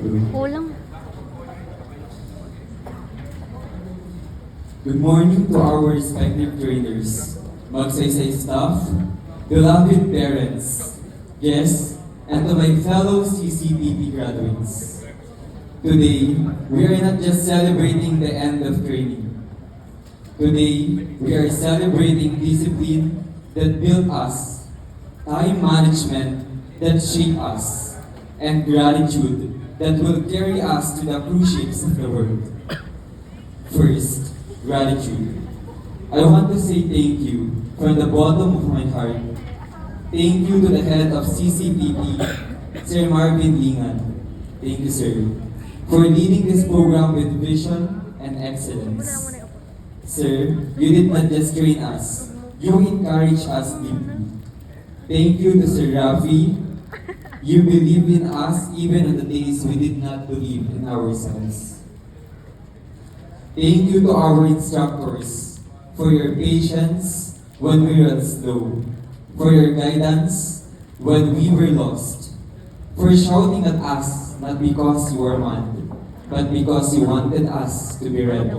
Kulang. Good morning to our respective trainers, magsaysay staff, beloved parents, guests, and to my fellow CCPP graduates. Today, we are not just celebrating the end of training. Today, we are celebrating discipline that built us, time management that shaped us, and gratitude that will carry us to the cruise ships of the world. First, gratitude. I want to say thank you from the bottom of my heart. Thank you to the head of CCPP, Sir Marvin Lingan. Thank you, sir, for leading this program with vision and excellence. Sir, you did not just train us, you encouraged us deeply. Thank you to Sir Rafi. You believe in us even on the days we did not believe in ourselves. Thank you to our instructors for your patience when we were slow, for your guidance when we were lost, for shouting at us not because you were mad, but because you wanted us to be ready.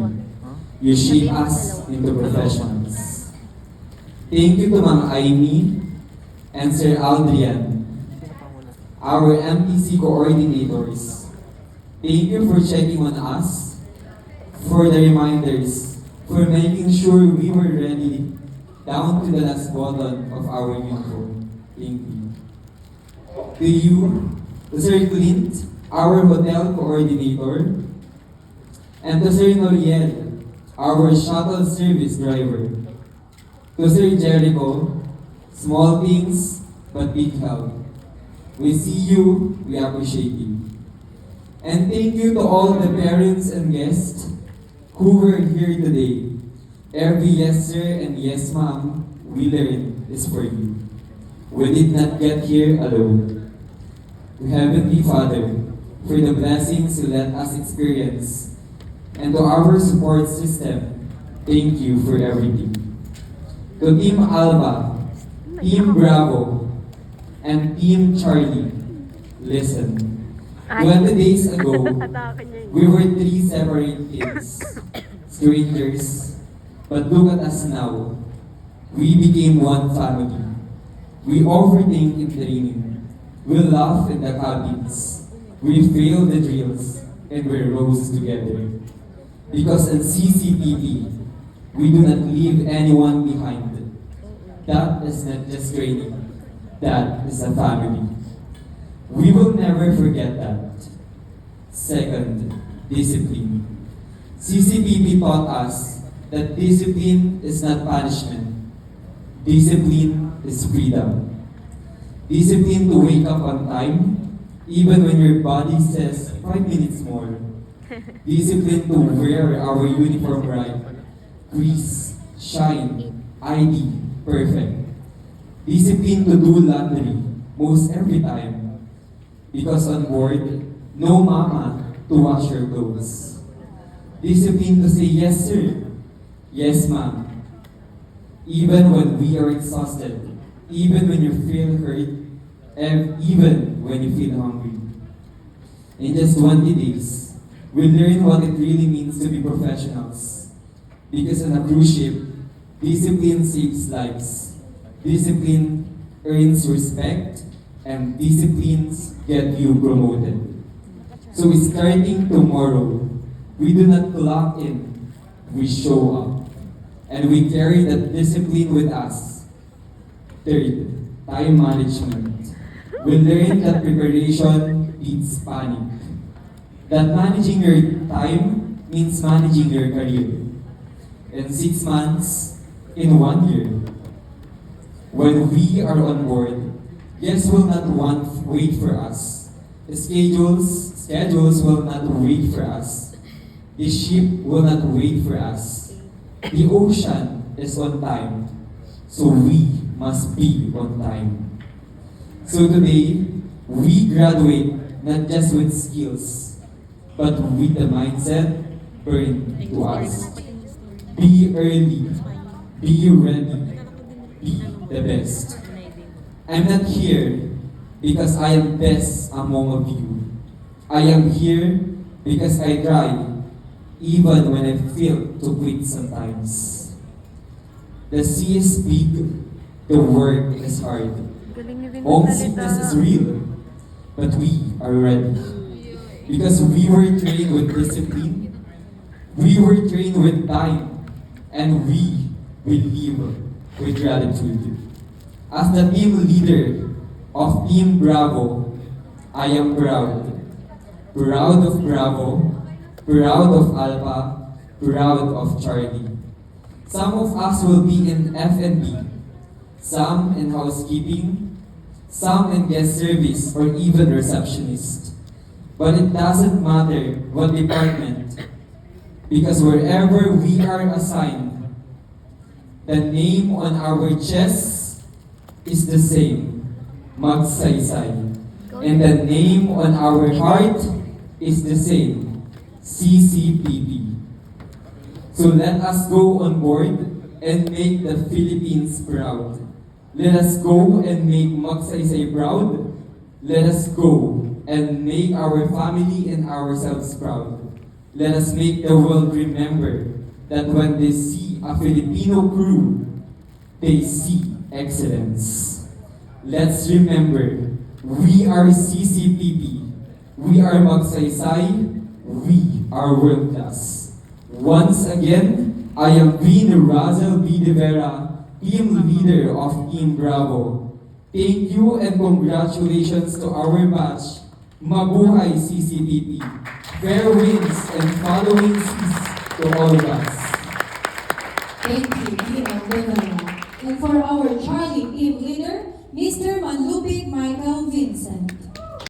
You shape us into professionals. Thank you to Ma'am Aimee and Sir Aldrian, our MTC coordinators. Thank you for checking on us, for the reminders, for making sure we were ready down to the last button of our uniform. Thank you. To you, to Sir Clint, our hotel coordinator, and to Sir Noriel, our shuttle service driver. To Sir Jericho, small things but big help. We see you, we appreciate you. And thank you to all the parents and guests who were here today. Every yes sir and yes ma'am we learned is for you. We did not get here alone. To Heavenly Father, for the blessings you let us experience, and to our support system, thank you for everything. To Team Alba, Team Bravo, and Team Charlie, listen. 20 days ago, we were 3 separate kids, strangers, but look at us now. We became one family. We overthink in training. We laugh in the cabins. We failed the drills, and we rose together. Because in CCPP, we do not leave anyone behind. That is not just training. That is a family. We will never forget that. Second, discipline. CCPP taught us that discipline is not punishment. Discipline is freedom. Discipline to wake up on time, even when your body says 5 minutes more. Discipline to wear our uniform right. Grease, shine, ID, perfect. Discipline to do laundry most every time. Because on board, no mama to wash your clothes. Discipline to say yes sir, yes ma'am. Even when we are exhausted, even when you feel hurt, and even when you feel hungry. In just 20 days, we learn what it really means to be professionals. Because on a cruise ship, discipline saves lives. Discipline earns respect, and disciplines get you promoted. So starting tomorrow, we do not clock in, we show up. And we carry that discipline with us. Third, time management. We learn that preparation beats panic. That managing your time means managing your career. In 6 months, in 1 year. When we are on board, guests will not wait for us. Schedules will not wait for us. The ship will not wait for us. The ocean is on time, so we must be on time. So today, we graduate not just with skills, but with the mindset burned to us. Be early, be ready, be the best. I'm not here because I am best among of you. I am here because I try, even when I feel to quit sometimes. The sea is big, the work is hard. Galing ni Vin Homesickness is real, but we are ready. Because we were trained with discipline, we were trained with time, and we will live with gratitude. As the team leader of Team Bravo, I am proud. Proud of Bravo, proud of Alpha, proud of Charlie. Some of us will be in F&B, some in housekeeping, some in guest service or even receptionist. But it doesn't matter what department, because wherever we are assigned, the name on our chest is the same, Magsaysay. And the name on our heart is the same, CCPP. So let us go on board and make the Philippines proud. Let us go and make Magsaysay proud. Let us go and make our family and ourselves proud. Let us make the world remember that when they see a Filipino crew, they see excellence. Let's remember, we are CCPP. We are Magsaysay. We are world class. Once again, I am Vin Razel B. De Vera, team leader of Team Bravo. Thank you and congratulations to our batch. Mabuhay CCPP. Fair winds and following seas to all of us. Thank you, Vin De Vera. And for our Charlie team leader, Mr. Manlupig Michael Vincent.